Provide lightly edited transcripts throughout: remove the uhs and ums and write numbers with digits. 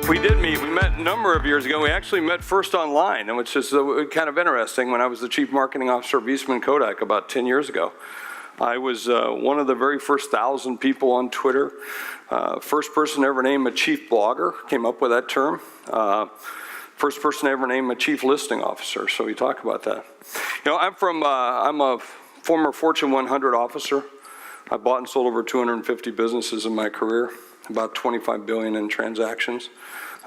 We did meet. We met a number of years ago. We actually met first online, which is kind of interesting. When I was the chief marketing officer of Eastman Kodak about 10 years ago, I was one of the very first 1,000 people on Twitter. First person ever named a chief blogger, came up with that term. First person ever named a chief listing officer, so we talk about that. You know, I'm a former Fortune 100 officer. I bought and sold over 250 businesses in my career, about 25 billion in transactions.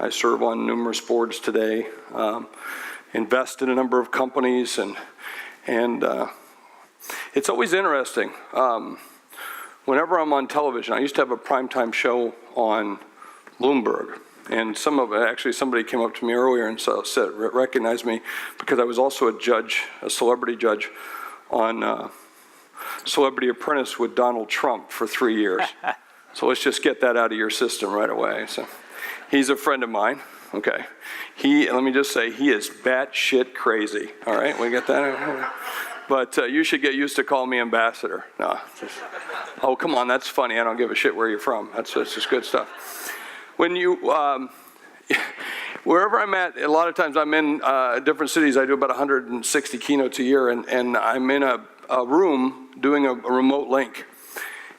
I serve on numerous boards today, invest in a number of companies, and it's always interesting. Whenever I'm on television, I used to have a primetime show on Bloomberg, and somebody came up to me earlier and recognized me because I was also a judge, a celebrity judge on Celebrity Apprentice with Donald Trump for 3 years. So let's just get that out of your system right away. So he's a friend of mine, okay? Let me just say, he is batshit crazy, all right? We get that? But you should get used to calling me ambassador. No, oh, come on, that's funny. I don't give a shit where you're from. That's just good stuff. When you, wherever I'm at, a lot of times I'm in different cities. I do about 160 keynotes a year, and I'm in a room doing a remote link.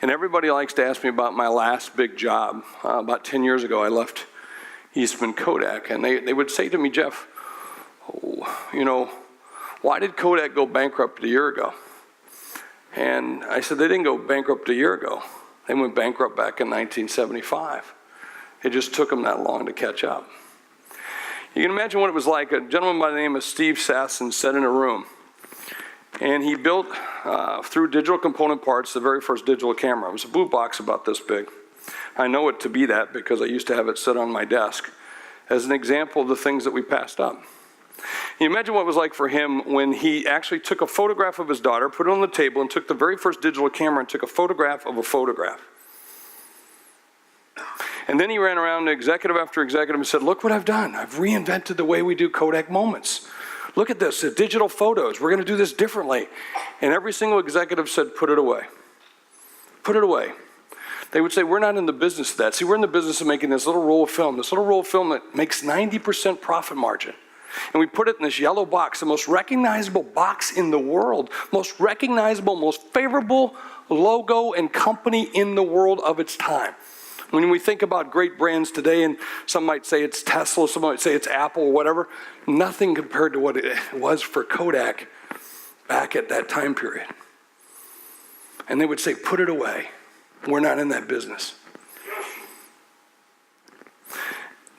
And everybody likes to ask me about my last big job. About 10 years ago, I left Eastman Kodak, and they would say to me, Jeff, you know, why did Kodak go bankrupt a year ago? And I said, they didn't go bankrupt a year ago. They went bankrupt back in 1975. It just took them that long to catch up. You can imagine what it was like. A gentleman by the name of Steve Sasson sat in a room, and he built, through digital component parts, the very first digital camera. It was a blue box about this big. I know it to be that because I used to have it sit on my desk as an example of the things that we passed up. You imagine what it was like for him when he actually took a photograph of his daughter, put it on the table, and took the very first digital camera and took a photograph of a photograph. And then he ran around to executive after executive and said, look what I've done. I've reinvented the way we do Kodak moments. Look at this, the digital photos. We're going to do this differently. And every single executive said, put it away. Put it away. They would say, we're not in the business of that. See, we're in the business of making this little roll of film that makes 90% profit margin. And we put it in this yellow box, the most recognizable box in the world, most recognizable, most favorable logo and company in the world of its time. When we think about great brands today, and some might say it's Tesla, some might say it's Apple or whatever, nothing compared to what it was for Kodak back at that time period. And they would say, put it away. We're not in that business.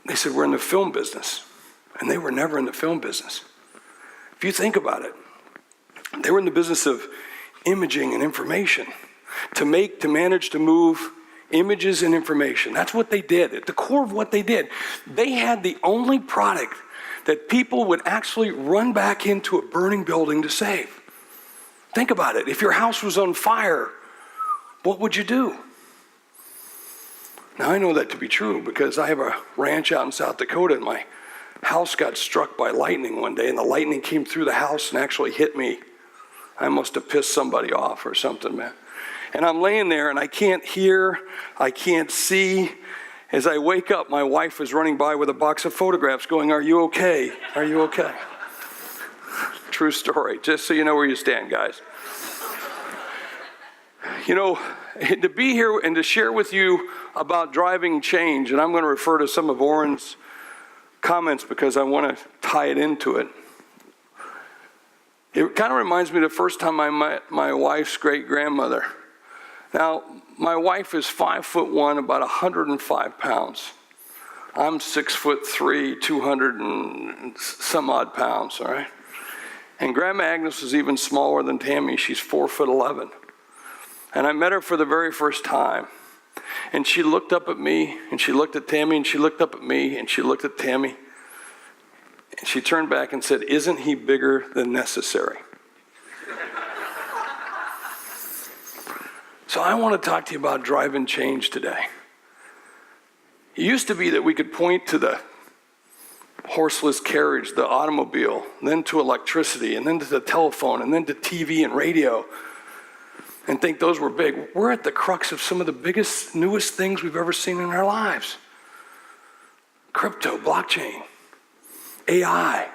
They said, we're in the film business. And they were never in the film business. If you think about it, they were in the business of imaging and information, to manage to move images and information. That's what they did. At the core of what they did, they had the only product that people would actually run back into a burning building to save. Think about it. If your house was on fire, what would you do? Now I know that to be true because I have a ranch out in South Dakota, and my house got struck by lightning one day, and the lightning came through the house and actually hit me. I must have pissed somebody off or something, man. And I'm laying there and I can't hear, I can't see. As I wake up, my wife is running by with a box of photographs going, are you okay? Are you okay? True story, just so you know where you stand, guys. You know, to be here and to share with you about driving change, and I'm going to refer to some of Oren's comments because I want to tie it into it. It kind of reminds me of the first time I met my wife's great-grandmother. Now, my wife is 5'1", about 105 pounds. I'm 6'3", 200 and some odd pounds, all right? And Grandma Agnes is even smaller than Tammy. She's 4'11". And I met her for the very first time. And she looked up at me, and she looked at Tammy, and she looked up at me, and she looked at Tammy. And she turned back and said, isn't he bigger than necessary? So I want to talk to you about driving change today. It used to be that we could point to the horseless carriage, the automobile, then to electricity, and then to the telephone, and then to TV and radio, and think those were big. We're at the crux of some of the biggest, newest things we've ever seen in our lives. crypto, blockchain, AI.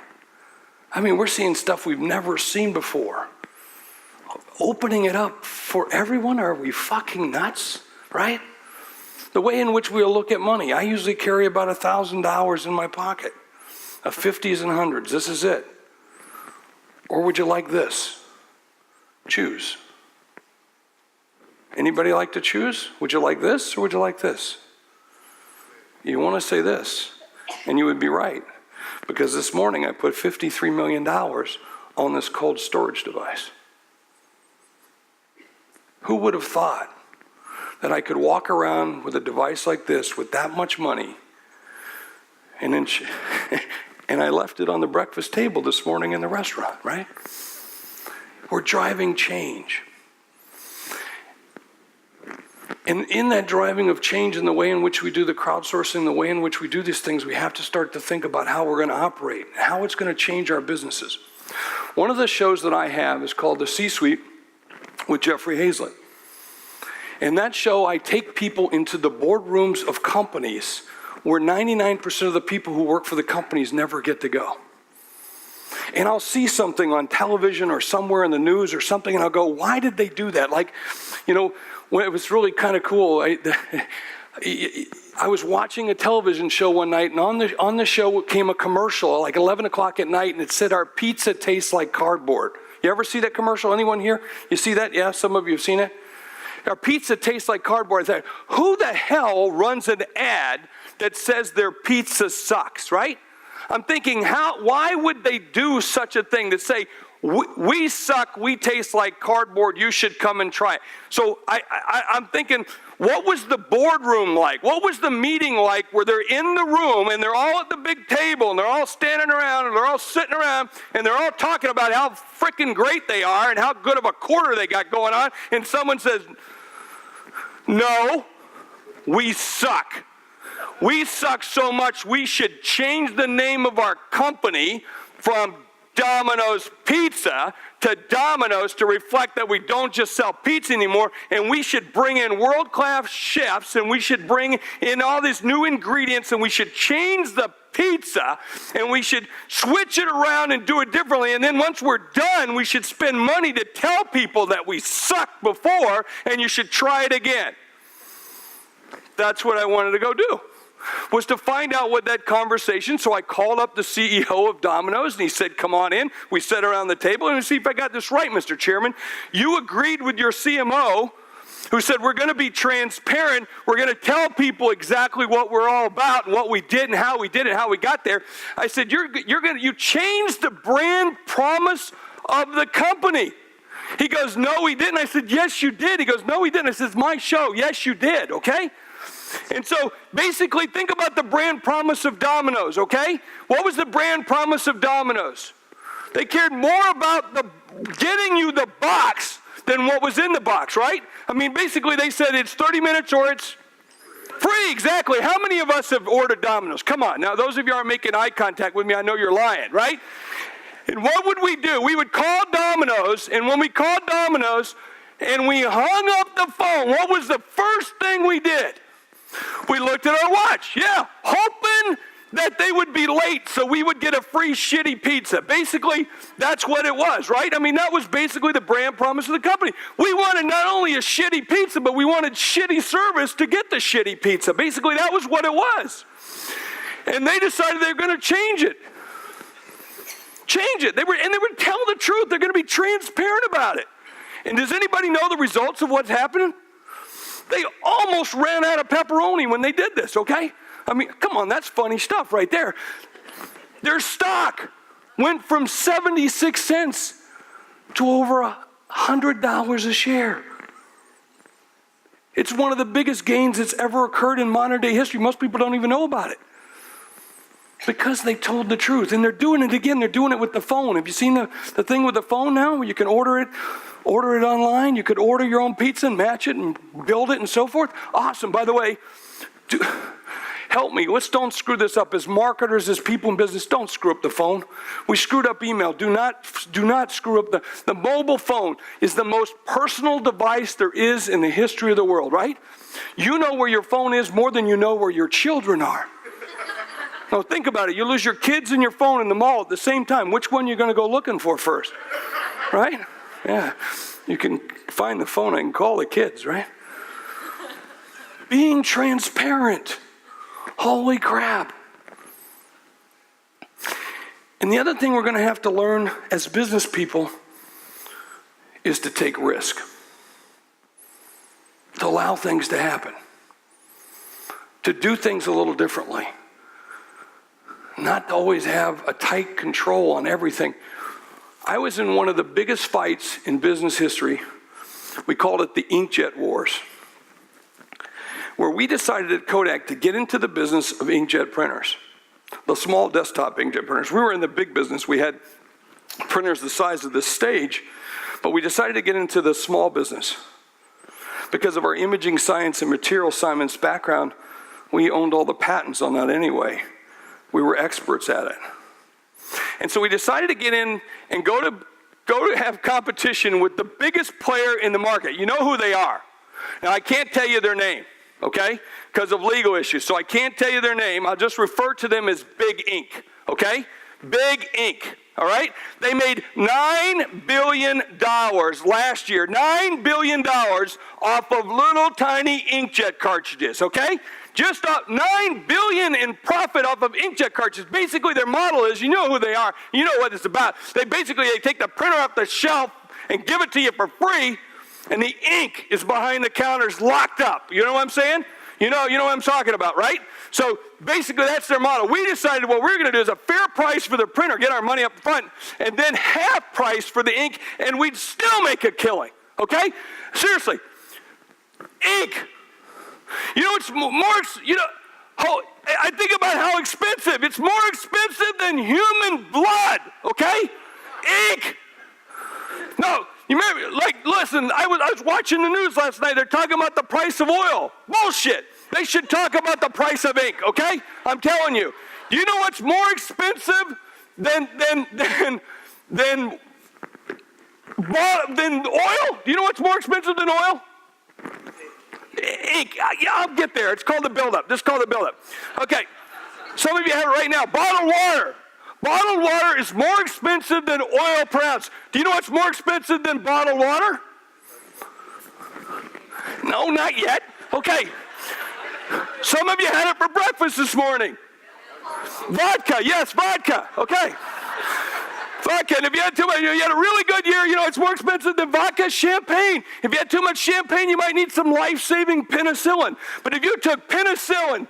I mean, we're seeing stuff we've never seen before. Opening it up for everyone, are we fucking nuts, right? The way in which we'll look at money. I usually carry about $1,000 in my pocket, of 50s and 100s. This is it. Or would you like this? Choose. Anybody like to choose? Would you like this or would you like this? You want to say this, and you would be right. Because this morning I put $53 million on this cold storage device. Who would have thought that I could walk around with a device like this with that much money, and then and I left it on the breakfast table this morning in the restaurant, right? We're driving change. And in that driving of change in the way in which we do the crowdsourcing, the way in which we do these things, we have to start to think about how we're going to operate, how it's going to change our businesses. One of the shows that I have is called The C-Suite with Jeffrey Hayzlett. In that show, I take people into the boardrooms of companies where 99% of the people who work for the companies never get to go. And I'll see something on television or somewhere in the news or something, and I'll go, why did they do that? Like, you know, when it was really kind of cool. I was watching a television show one night, and on the show came a commercial like 11 o'clock at night, and it said, our pizza tastes like cardboard. You ever see that commercial? Anyone here? You see that? Yeah, some of you have seen it. Our pizza tastes like cardboard. I thought, who the hell runs an ad that says their pizza sucks, right? I'm thinking, why would they do such a thing to say, we suck, we taste like cardboard, you should come and try it. So I'm thinking, what was the boardroom like? What was the meeting like where they're in the room and they're all at the big table and they're all standing around and they're all sitting around and they're all talking about how freaking great they are and how good of a quarter they got going on, and someone says, no, we suck. We suck so much we should change the name of our company from Domino's Pizza to Domino's to reflect that we don't just sell pizza anymore, and we should bring in world-class chefs, and we should bring in all these new ingredients, and we should change the pizza, and we should switch it around and do it differently, and then once we're done, we should spend money to tell people that we sucked before, and you should try it again. That's what I wanted to go do, was to find out what that conversation. So I called up the CEO of Domino's, and he said, come on in. We sat around the table, and see if I got this right, Mr. Chairman. You agreed with your CMO, who said we're going to be transparent. We're going to tell people exactly what we're all about and what we did and how we did it, how we got there. I said, you changed the brand promise of the company. He goes, no, we didn't. I said, yes, you did. He goes, no, we didn't. I said, it's my show. Yes, you did, okay? And so basically think about the brand promise of Domino's, okay? What was the brand promise of Domino's? They cared more about getting you the box than what was in the box, right? I mean, basically they said it's 30 minutes or it's free, exactly. How many of us have ordered Domino's? Come on. Now, those of you aren't making eye contact with me, I know you're lying, right? And what would we do? We would call Domino's, and when we called Domino's and we hung up the phone, what was the first thing we did? We looked at our watch, hoping that they would be late so we would get a free shitty pizza. Basically, that's what it was, right? I mean, that was basically the brand promise of the company. We wanted not only a shitty pizza, but we wanted shitty service to get the shitty pizza. Basically, that was what it was. And they decided they were going to change it. Change it. They would tell the truth. They're going to be transparent about it. And does anybody know the results of what's happening? They almost ran out of pepperoni when they did this, okay? I mean, come on, that's funny stuff right there. Their stock went from 76 cents to over $100 a share. It's one of the biggest gains that's ever occurred in modern day history. Most people don't even know about it. Because they told the truth. And they're doing it again. They're doing it with the phone. Have you seen the thing with the phone now where you can order it online? You could order your own pizza and match it and build it and so forth. Awesome. By the way, help me. Let's don't screw this up. As marketers, as people in business, don't screw up the phone. We screwed up email. Do not screw up the mobile phone is the most personal device there is in the history of the world, right? You know where your phone is more than you know where your children are. No, think about it. You lose your kids and your phone in the mall at the same time. Which one are you going to go looking for first? Right? Yeah. You can find the phone and call the kids, right? Being transparent. Holy crap. And the other thing we're going to have to learn as business people is to take risk. To allow things to happen. To do things a little differently. Not to always have a tight control on everything. I was in one of the biggest fights in business history. We called it the inkjet wars, where we decided at Kodak to get into the business of inkjet printers, the small desktop inkjet printers. We were in the big business. We had printers the size of this stage, but we decided to get into the small business. Because of our imaging science and material science background, we owned all the patents on that anyway. We were experts at it. And so we decided to get in and go to have competition with the biggest player in the market. You know who they are. Now, I can't tell you their name, okay, because of legal issues. So I can't tell you their name. I'll just refer to them as Big Ink, okay? Big Ink, all right? They made $9 billion last year, $9 billion off of little tiny inkjet cartridges, okay? Just $9 billion in profit off of inkjet cartridges. Basically, their model is, you know who they are, you know what it's about. They take the printer off the shelf and give it to you for free, and the ink is behind the counters locked up. You know what I'm saying? You know what I'm talking about, right? So basically, that's their model. We decided what we're going to do is a fair price for the printer, get our money up front, and then half price for the ink, and we'd still make a killing, okay? Seriously, ink. You know, it's more, I think about how expensive. It's more expensive than human blood, okay? Ink. No, you remember, listen, I was watching the news last night. They're talking about the price of oil. Bullshit. They should talk about the price of ink, okay? I'm telling you. Do you know what's more expensive than oil? Do you know what's more expensive than oil? Ink. Yeah, I'll get there. It's called the buildup. This is called the buildup. Okay. Some of you have it right now. Bottled water. Bottled water is more expensive than oil per ounce. Do you know what's more expensive than bottled water? No, not yet. Okay. Some of you had it for breakfast this morning. Vodka. Yes, vodka. Okay. Vodka, and if you had too much, you had a really good year, it's more expensive than vodka. Champagne. If you had too much champagne, you might need some life-saving penicillin. But if you took penicillin,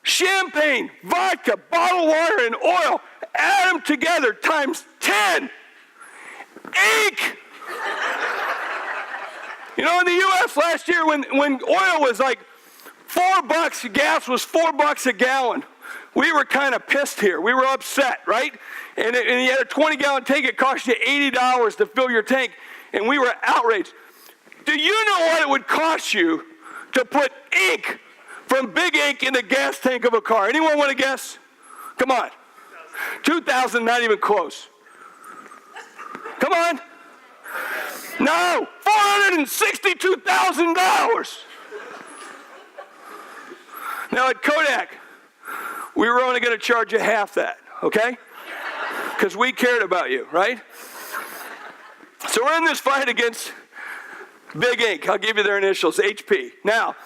champagne, vodka, bottled water, and oil, add them together times 10. Ink! In the U.S. last year when oil was like $4, gas was $4 a gallon. We were kind of pissed here. We were upset, right? And you had a 20-gallon tank. It cost you $80 to fill your tank. And we were outraged. Do you know what it would cost you to put ink from Big Ink in the gas tank of a car? Anyone want to guess? Come on. $2,000, not even close. Come on. No, $462,000. Now at Kodak, we were only going to charge you half that, okay? Because we cared about you, right? So we're in this fight against Big Ink. I'll give you their initials, HP. Now,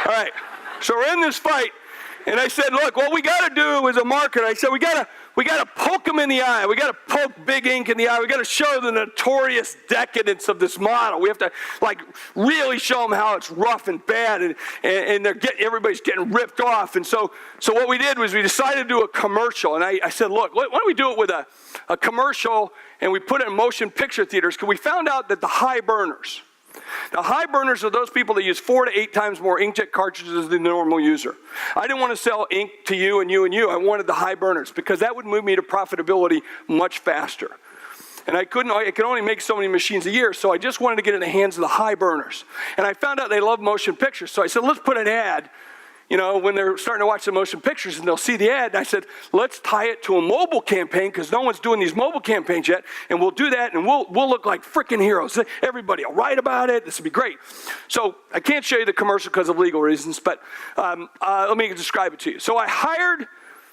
all right, so we're in this fight, and I said, look, what we got to do as a marketer, I said, we got to poke them in the eye. We got to poke Big Ink in the eye. We got to show the notorious decadence of this model. We have to, really show them how it's rough and bad, and everybody's getting ripped off. And so what we did was we decided to do a commercial, and I said, look, why don't we do it with a commercial, and we put it in motion picture theaters, because we found out that the high burners, are those people that use 4 to 8 times more inkjet cartridges than the normal user. I didn't want to sell ink to you and you and you. I wanted the high burners because that would move me to profitability much faster. And I could only make so many machines a year, so I just wanted to get in the hands of the high burners. And I found out they love motion pictures, so I said, let's put an ad, when they're starting to watch the motion pictures and they'll see the ad, and I said, let's tie it to a mobile campaign because no one's doing these mobile campaigns yet, and we'll do that, and we'll look like freaking heroes. Everybody will write about it. This will be great. So I can't show you the commercial because of legal reasons, but let me describe it to you. So I hired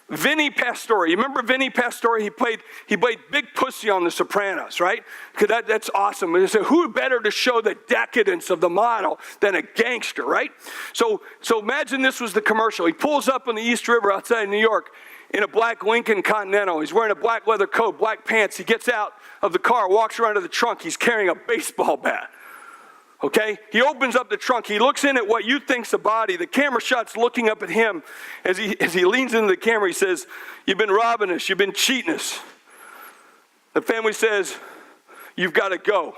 Vinny Pastore. You remember Vinny Pastore? He played Big Pussy on The Sopranos, right? Because that's awesome. And so who better to show the decadence of the model than a gangster, right? So imagine this was the commercial. He pulls up on the East River outside of New York in a black Lincoln Continental. He's wearing a black leather coat, black pants. He gets out of the car, walks around to the trunk. He's carrying a baseball bat. Okay? He opens up the trunk. He looks in at what you think's a body. The camera shot's looking up at him. As he leans into the camera, he says, you've been robbing us. You've been cheating us. The family says, you've got to go.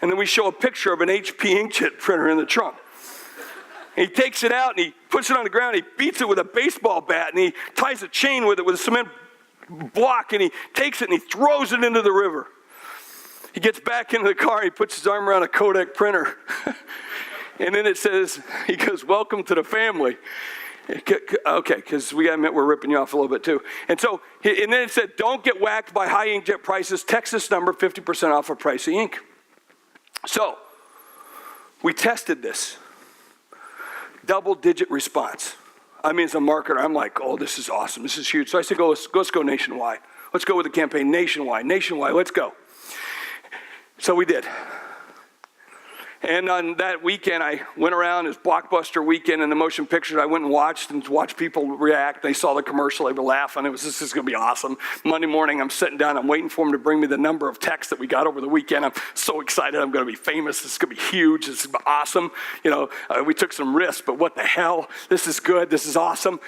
And then we show a picture of an HP inkjet printer in the trunk. And he takes it out and he puts it on the ground. He beats it with a baseball bat and he ties a chain with it with a cement block, and he takes it and he throws it into the river. He gets back into the car, he puts his arm around a Kodak printer. And then it says, he goes, welcome to the family. Okay, because we got to admit we're ripping you off a little bit too. And then it said, don't get whacked by high inkjet prices. Text this number, 50% off of price of ink. So we tested this. Double-digit response. I mean, as a marketer, I'm like, oh, this is awesome. This is huge. So I said, let's go nationwide. Let's go with the campaign nationwide, let's go. So we did. And on that weekend, I went around. It was Blockbuster weekend in the motion pictures. I went and watched people react. They saw the commercial. They were laughing. This is going to be awesome. Monday morning, I'm sitting down. I'm waiting for them to bring me the number of texts that we got over the weekend. I'm so excited. I'm going to be famous. This is going to be huge. This is awesome. We took some risks, but what the hell? This is good. This is awesome.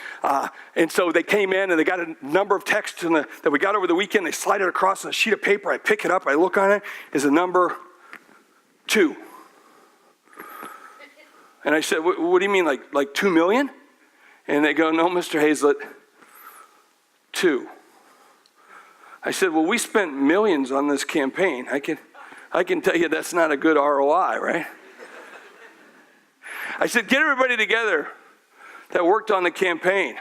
And so they came in, and they got a number of texts that we got over the weekend. They slide it across on a sheet of paper. I pick it up. I look on it. It's a number 2. And I said, what do you mean, like 2 million? And they go, no, Mr. Hayzlett, 2. I said, well, we spent millions on this campaign. I can tell you that's not a good ROI, right? I said, get everybody together that worked on the campaign.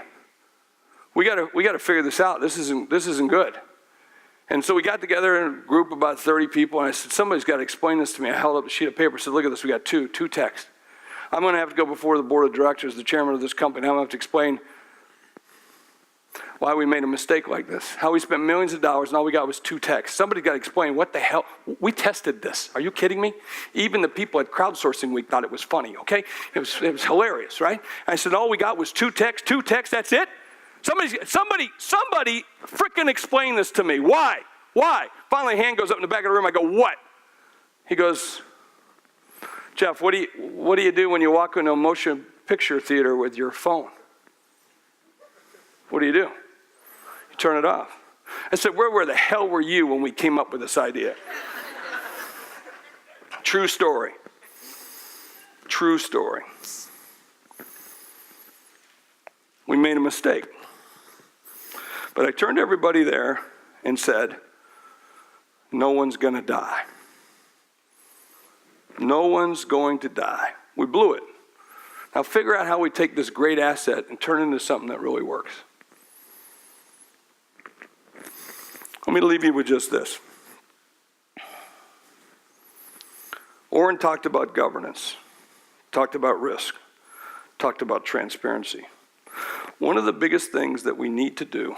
We got to figure this out. This isn't good. And so we got together in a group of about 30 people, and I said, somebody's got to explain this to me. I held up a sheet of paper, said, look at this, we got two texts. I'm going to have to go before the board of directors, the chairman of this company. I'm going to have to explain why we made a mistake like this, how we spent millions of dollars and all we got was 2 texts. Somebody's got to explain what the hell. We tested this. Are you kidding me? Even the people at Crowdsourcing Week thought it was funny, okay? It was hilarious, right? I said, all we got was 2 texts, that's it? Somebody frickin' explain this to me. Why? Finally, a hand goes up in the back of the room. I go, what? He goes, Jeff, what do you do when you walk into a motion picture theater with your phone? What do? You turn it off. I said, where the hell were you when we came up with this idea? True story. We made a mistake. But I turned to everybody there and said, no one's going to die. No one's going to die. We blew it. Now figure out how we take this great asset and turn it into something that really works. Let me leave you with just this. Orrin talked about governance, talked about risk, talked about transparency. One of the biggest things that we need to do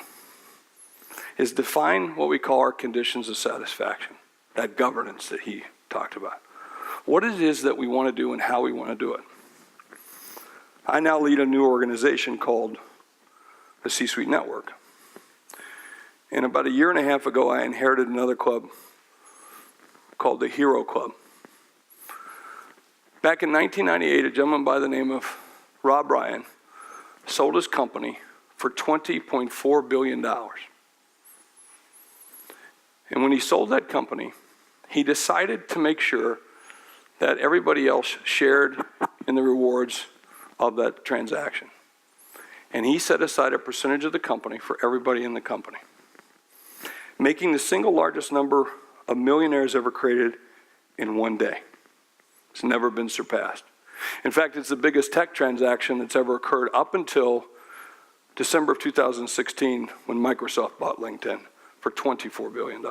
is define what we call our conditions of satisfaction, that governance that he talked about. What it is that we want to do and how we want to do it. I now lead a new organization called the C-Suite Network. And about 1.5 years ago, I inherited another club called the Hero Club. Back in 1998, a gentleman by the name of Rob Ryan sold his company for $20.4 billion. And when he sold that company, he decided to make sure that everybody else shared in the rewards of that transaction. And he set aside a percentage of the company for everybody in the company, making the single largest number of millionaires ever created in one day. It's never been surpassed. In fact, it's the biggest tech transaction that's ever occurred up until December of 2016 when Microsoft bought LinkedIn for $24 billion.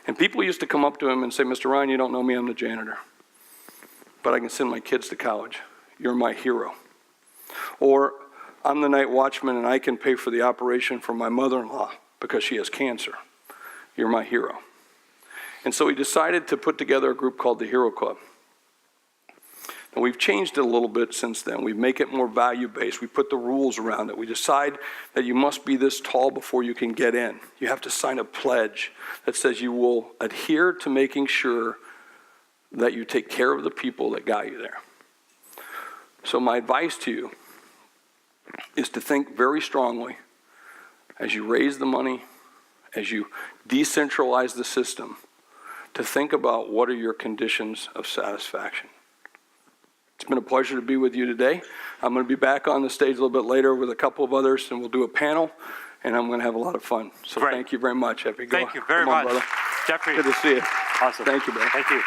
And people used to come up to him and say, Mr. Ryan, you don't know me, I'm the janitor, but I can send my kids to college. You're my hero. Or I'm the night watchman and I can pay for the operation for my mother-in-law because she has cancer. You're my hero. And so he decided to put together a group called the Hero Club. And we've changed it a little bit since then. We make it more value-based. We put the rules around it. We decide that you must be this tall before you can get in. You have to sign a pledge that says you will adhere to making sure that you take care of the people that got you there. So my advice to you is to think very strongly as you raise the money, as you decentralize the system, to think about what are your conditions of satisfaction. It's been a pleasure to be with you today. I'm going to be back on the stage a little bit later with a couple of others, and we'll do a panel, and I'm going to have a lot of fun. So Thank you very much, Jeffrey. Thank you very much, brother. Jeffrey. Good to see you. Awesome. Thank you, brother. Thank you.